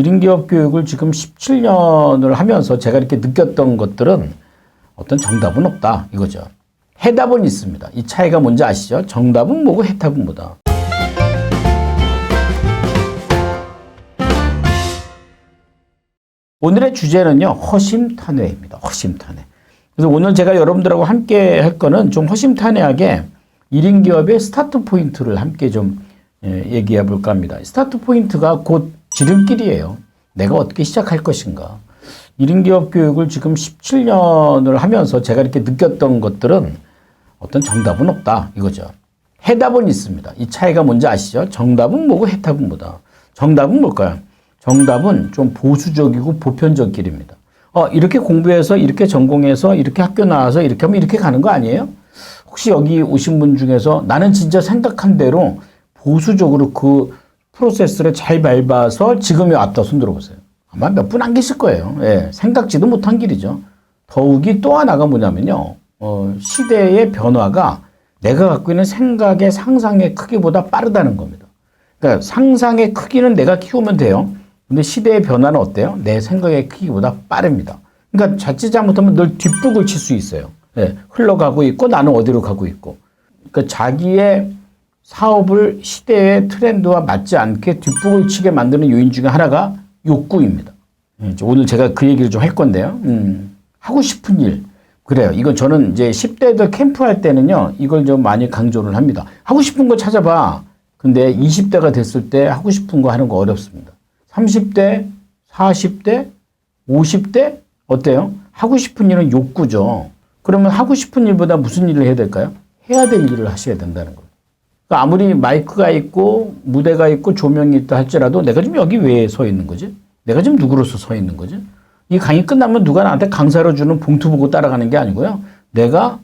1인 기업 교육을 지금 17년을 하면서 제가 이렇게 느꼈던 것들은 어떤 정답은 없다 이거죠. 해답은 있습니다. 이 차이가 뭔지 아시죠? 정답은 뭐고 해답은 뭐다. 오늘의 주제는요, 허심탄회입니다. 허심탄회. 그래서 오늘 제가 여러분들하고 함께 할 거는 좀 허심탄회하게 1인 기업의 스타트 포인트를 함께 좀 얘기해 볼까 합니다. 스타트 포인트가 곧 지름길이에요. 내가 어떻게 시작할 것인가. 1인 기업 교육을 지금 17년을 하면서 제가 이렇게 느꼈던 것들은 어떤 정답은 없다 이거죠. 해답은 있습니다. 이 차이가 뭔지 아시죠? 정답은 뭐고 해답은 뭐다. 정답은 뭘까요? 정답은 좀 보수적이고 보편적 길입니다. 이렇게 공부해서 이렇게 전공해서 이렇게 학교 나와서 이렇게 하면 이렇게 가는 거 아니에요? 혹시 여기 오신 분 중에서 나는 진짜 생각한 대로 보수적으로 그 프로세스를 잘 밟아서 지금에 왔다 손 들어보세요. 아마 몇 분 안 계실 거예요. 예, 생각지도 못한 길이죠. 더욱이 또 하나가 뭐냐면요. 시대의 변화가 내가 갖고 있는 생각의 상상의 크기보다 빠르다는 겁니다. 그러니까 상상의 크기는 내가 키우면 돼요. 근데 시대의 변화는 어때요? 내 생각의 크기보다 빠릅니다. 그러니까 자칫 잘못하면 늘 뒷북을 칠 수 있어요. 예, 흘러가고 있고 나는 어디로 가고 있고. 그러니까 자기의 사업을 시대의 트렌드와 맞지 않게 뒷북을 치게 만드는 요인 중에 하나가 욕구입니다. 오늘 제가 그 얘기를 좀 할 건데요. 하고 싶은 일. 그래요. 이건 저는 이제 10대들 캠프할 때는요, 이걸 좀 많이 강조를 합니다. 하고 싶은 거 찾아봐. 근데 20대가 됐을 때 하고 싶은 거 하는 거 어렵습니다. 30대, 40대, 50대? 어때요? 하고 싶은 일은 욕구죠. 그러면 하고 싶은 일보다 무슨 일을 해야 될까요? 해야 될 일을 하셔야 된다는 거예요. 그러니까 아무리 마이크가 있고 무대가 있고 조명이 있다 할지라도 내가 지금 여기 왜 서 있는 거지? 내가 지금 누구로서 서 있는 거지? 이 강의 끝나면 누가 나한테 강사로 주는 봉투 보고 따라가는 게 아니고요. 내가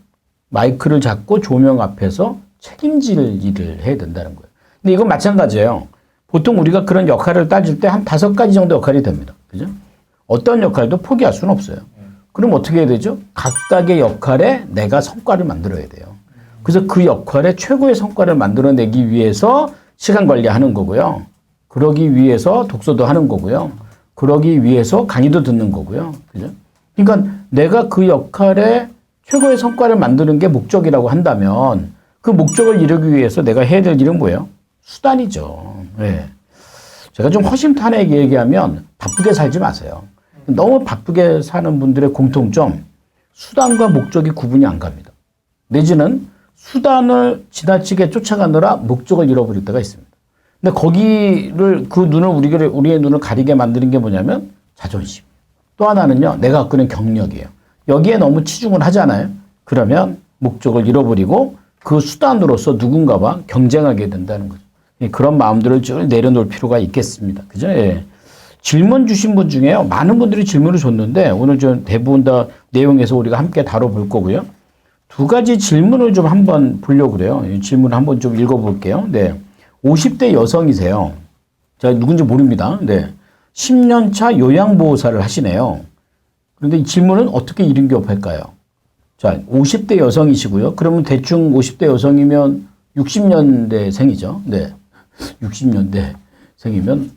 마이크를 잡고 조명 앞에서 책임질 일을 해야 된다는 거예요. 근데 이건 마찬가지예요. 보통 우리가 그런 역할을 따질 때 한 5가지 정도 역할이 됩니다. 그죠? 어떤 역할도 포기할 수는 없어요. 그럼 어떻게 해야 되죠? 각각의 역할에 내가 성과를 만들어야 돼요. 그래서 그 역할에 최고의 성과를 만들어내기 위해서 시간 관리하는 거고요. 그러기 위해서 독서도 하는 거고요. 그러기 위해서 강의도 듣는 거고요. 그죠? 그러니까 내가 그 역할에 최고의 성과를 만드는 게 목적이라고 한다면 그 목적을 이루기 위해서 내가 해야 될 일은 뭐예요? 수단이죠. 네. 제가 좀 허심탄회하게 얘기하면 바쁘게 살지 마세요. 너무 바쁘게 사는 분들의 공통점, 수단과 목적이 구분이 안 갑니다. 내지는 수단을 지나치게 쫓아가느라 목적을 잃어버릴 때가 있습니다. 근데 거기를, 그 눈을, 우리의 눈을 가리게 만드는 게 뭐냐면 자존심. 또 하나는요, 내가 갖고 있는 경력이에요. 여기에 너무 치중을 하잖아요. 그러면 목적을 잃어버리고 그 수단으로서 누군가와 경쟁하게 된다는 거죠. 그런 마음들을 쭉 내려놓을 필요가 있겠습니다. 그죠? 예. 질문 주신 분 중에요, 많은 분들이 질문을 줬는데 오늘 좀 대부분 다 내용에서 우리가 함께 다뤄볼 거고요. 2가지 질문을 좀 한번 보려고 그래요. 이 질문을 한번 좀 읽어볼게요. 네. 50대 여성이세요. 제가 누군지 모릅니다. 네. 10년 차 요양보호사를 하시네요. 그런데 이 질문은 어떻게 1인 기업할까요? 자, 50대 여성이시고요. 그러면 대충 50대 여성이면 60년대생이죠. 네. 60년대생이면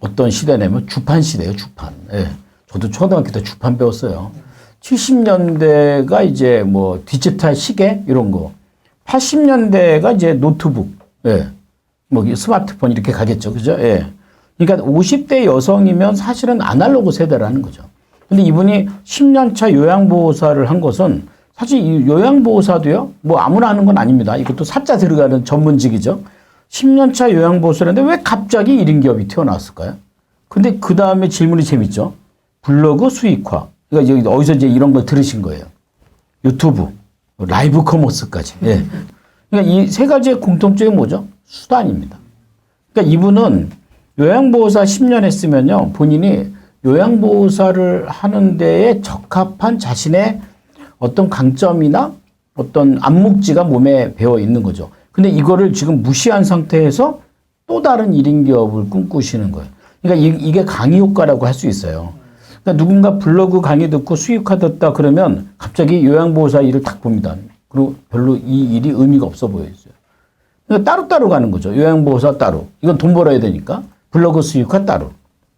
어떤 시대냐면 주판 시대예요. 주판. 네. 저도 초등학교 때 주판 배웠어요. 70년대가 이제 뭐 디지털 시계 이런 거. 80년대가 이제 노트북. 예. 뭐 스마트폰 이렇게 가겠죠. 그죠? 예. 그러니까 50대 여성이면 사실은 아날로그 세대라는 거죠. 근데 이분이 10년 차 요양보호사를 한 것은 사실 이 요양보호사도요, 뭐 아무나 하는 건 아닙니다. 이것도 사자 들어가는 전문직이죠. 10년 차 요양보호사인데 왜 갑자기 1인 기업이 튀어나왔을까요? 근데 그 다음에 질문이 재밌죠. 블로그 수익화. 그러니까 어디서 이제 이런 걸 들으신 거예요. 유튜브, 라이브 커머스까지. 예. 그러니까 이 3가지의 공통점이 뭐죠? 수단입니다. 그러니까 이분은 요양보호사 10년 했으면요, 본인이 요양보호사를 하는 데에 적합한 자신의 어떤 강점이나 어떤 안목지가 몸에 배어 있는 거죠. 근데 이거를 지금 무시한 상태에서 또 다른 1인 기업을 꿈꾸시는 거예요. 그러니까 이게 강의 효과라고 할 수 있어요. 그러니까 누군가 블로그 강의 듣고 수익화 됐다 그러면 갑자기 요양보호사 일을 딱 봅니다. 그리고 별로 이 일이 의미가 없어 보여요. 그러니까 따로따로 가는 거죠. 요양보호사 따로. 이건 돈 벌어야 되니까. 블로그 수익화 따로.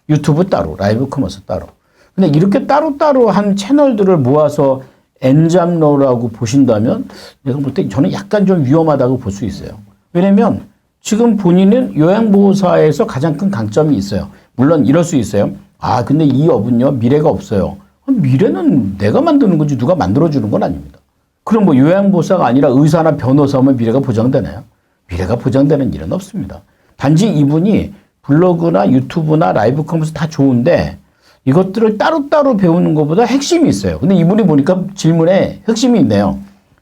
유튜브 따로, 라이브 커머스 따로. 근데 이렇게 따로따로 한 채널들을 모아서 엔잡러라고 보신다면 내가 볼 때 저는 약간 좀 위험하다고 볼 수 있어요. 왜냐면 지금 본인은 요양보호사에서 가장 큰 강점이 있어요. 물론 이럴 수 있어요. 아, 근데 이 업은요, 미래가 없어요. 미래는 내가 만드는 거지 누가 만들어주는 건 아닙니다. 그럼 뭐 요양보호사가 아니라 의사나 변호사면 미래가 보장되나요? 미래가 보장되는 일은 없습니다. 단지 이분이 블로그나 유튜브나 라이브 커머스 다 좋은데 이것들을 따로따로 배우는 것보다 핵심이 있어요. 근데 이분이 보니까 질문에 핵심이 있네요.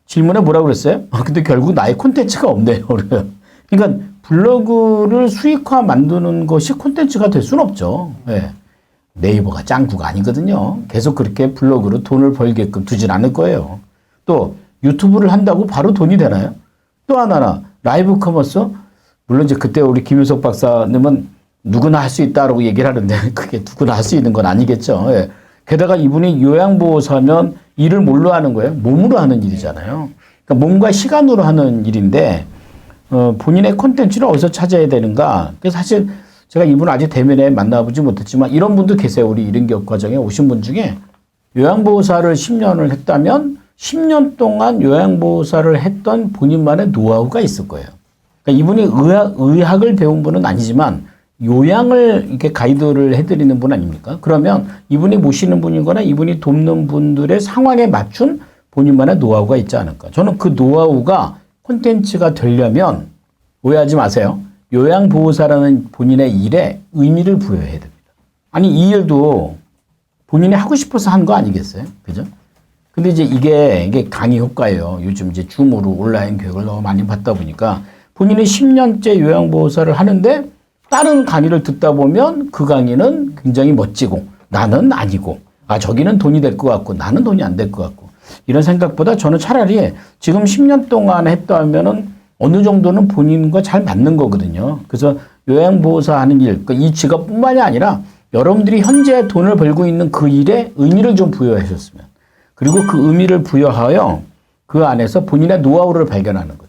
질문에 뭐라고 그랬어요? 근데 결국 나의 콘텐츠가 없네요. 그러니까 블로그를 수익화 만드는 것이 콘텐츠가 될 수는 없죠. 네. 네이버가 짱구가 아니거든요. 계속 그렇게 블로그로 돈을 벌게끔 두진 않을 거예요. 또 유튜브를 한다고 바로 돈이 되나요? 또 하나 라이브 커머스. 물론 이제 그때 우리 김윤석 박사님은 누구나 할 수 있다라고 얘기를 하는데 그게 누구나 할 수 있는 건 아니겠죠. 예. 게다가 이분이 요양보호사면 일을 뭘로 하는 거예요? 몸으로 하는 일이잖아요. 그러니까 몸과 시간으로 하는 일인데 본인의 콘텐츠를 어디서 찾아야 되는가. 그래서 사실 제가 이분을 아직 대면에 만나보지 못했지만 이런 분도 계세요. 우리 이른기업 과정에 오신 분 중에 요양보호사를 10년을 했다면 10년 동안 요양보호사를 했던 본인만의 노하우가 있을 거예요. 그러니까 이분이 의학을 배운 분은 아니지만 요양을 이렇게 가이드를 해드리는 분 아닙니까? 그러면 이분이 모시는 분이거나 이분이 돕는 분들의 상황에 맞춘 본인만의 노하우가 있지 않을까. 저는 그 노하우가 콘텐츠가 되려면 오해하지 마세요. 요양보호사라는 본인의 일에 의미를 부여해야 됩니다. 아니, 이 일도 본인이 하고 싶어서 한 거 아니겠어요? 그죠? 근데 이제 이게 강의 효과예요. 요즘 이제 줌으로 온라인 교육을 너무 많이 받다 보니까 본인이 10년째 요양보호사를 하는데 다른 강의를 듣다 보면 그 강의는 굉장히 멋지고 나는 아니고 저기는 돈이 될 것 같고 나는 돈이 안 될 것 같고 이런 생각보다 저는 차라리 지금 10년 동안 했다면은 어느 정도는 본인과 잘 맞는 거거든요. 그래서 요양보호사 하는 일, 이 직업뿐만이 아니라 여러분들이 현재 돈을 벌고 있는 그 일에 의미를 좀 부여하셨으면 그리고 그 의미를 부여하여 그 안에서 본인의 노하우를 발견하는 거죠.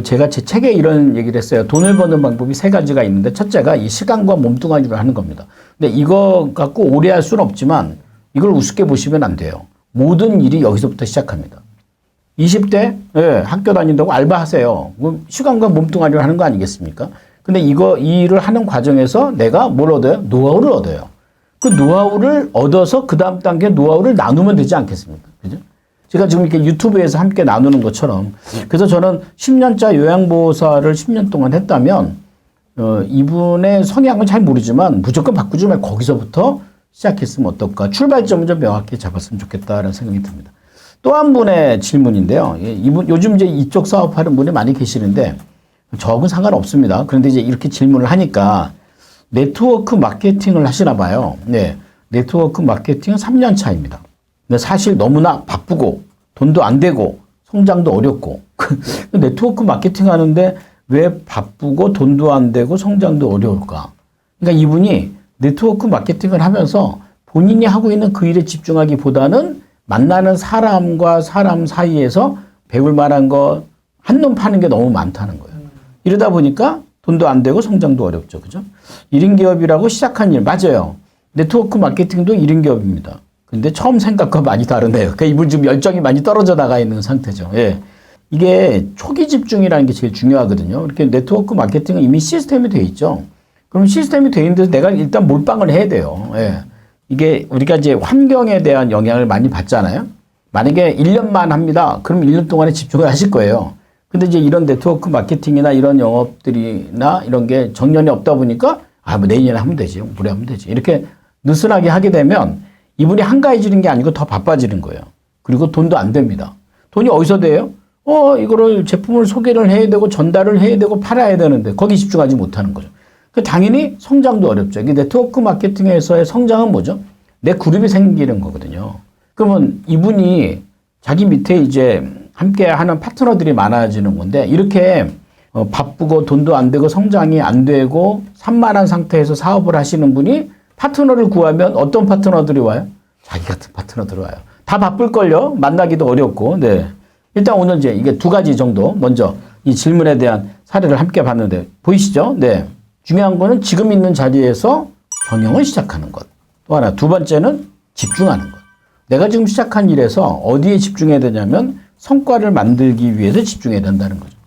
제가 제 책에 이런 얘기를 했어요. 돈을 버는 방법이 3가지가 있는데 첫째가 이 시간과 몸뚱아리로 하는 겁니다. 근데 이거 갖고 오래 할 수는 없지만 이걸 우습게 보시면 안 돼요. 모든 일이 여기서부터 시작합니다. 20대 학교 다닌다고 알바하세요. 시간과 몸뚱아리로 하는 거 아니겠습니까? 근데 이 일을 하는 과정에서 내가 뭘 얻어요? 노하우를 얻어요. 그 노하우를 얻어서 그 다음 단계 노하우를 나누면 되지 않겠습니까? 그죠? 제가 지금 이렇게 유튜브에서 함께 나누는 것처럼 그래서 저는 10년차 요양보호사를 10년 동안 했다면 이분의 성향은 잘 모르지만 무조건 바꾸지 말고 거기서부터 시작했으면 어떨까. 출발점을 좀 명확히 잡았으면 좋겠다라는 생각이 듭니다. 또 한 분의 질문인데요. 이분 요즘 이제 이쪽 사업하는 분이 많이 계시는데 저하고는 상관없습니다. 그런데 이제 이렇게 질문을 하니까 네트워크 마케팅을 하시나 봐요. 네. 네트워크 마케팅은 3년 차입니다. 근데 사실 너무나 바쁘고 돈도 안 되고 성장도 어렵고 네트워크 마케팅 하는데 왜 바쁘고 돈도 안 되고 성장도 어려울까? 그러니까 이분이 네트워크 마케팅을 하면서 본인이 하고 있는 그 일에 집중하기보다는 만나는 사람과 사람 사이에서 배울 만한 거 한눈 파는 게 너무 많다는 거예요. 이러다 보니까 돈도 안 되고 성장도 어렵죠. 그죠? 1인 기업이라고 시작한 일 맞아요. 네트워크 마케팅도 1인 기업입니다. 근데 처음 생각과 많이 다르네요. 그러니까 이분 지금 열정이 많이 떨어져 나가 있는 상태죠. 예. 이게 초기 집중이라는 게 제일 중요하거든요. 이렇게 네트워크 마케팅은 이미 시스템이 돼 있죠. 그럼 시스템이 돼 있는데 내가 일단 몰빵을 해야 돼요. 예. 이게 우리가 이제 환경에 대한 영향을 많이 받잖아요. 만약에 1년만 합니다. 그럼 1년 동안에 집중을 하실 거예요. 근데 이제 이런 네트워크 마케팅이나 이런 영업들이나 이런 게 정년이 없다 보니까 뭐 내년에 하면 되지. 올해 하면 되지. 이렇게 느슨하게 하게 되면 이분이 한가해지는 게 아니고 더 바빠지는 거예요. 그리고 돈도 안 됩니다. 돈이 어디서 돼요? 이거를 제품을 소개를 해야 되고 전달을 해야 되고 팔아야 되는데 거기 집중하지 못하는 거죠. 당연히 성장도 어렵죠. 이게 네트워크 마케팅에서의 성장은 뭐죠? 내 그룹이 생기는 거거든요. 그러면 이분이 자기 밑에 이제 함께 하는 파트너들이 많아지는 건데 이렇게 바쁘고 돈도 안 되고 성장이 안 되고 산만한 상태에서 사업을 하시는 분이 파트너를 구하면 어떤 파트너들이 와요? 자기 같은 파트너들이 와요. 다 바쁠걸요? 만나기도 어렵고. 네. 일단 오늘 이제 이게 2가지 정도 먼저 이 질문에 대한 사례를 함께 봤는데 보이시죠? 네. 중요한 거는 지금 있는 자리에서 경영을 시작하는 것. 또 하나, 두 번째는 집중하는 것. 내가 지금 시작한 일에서 어디에 집중해야 되냐면 성과를 만들기 위해서 집중해야 된다는 거죠.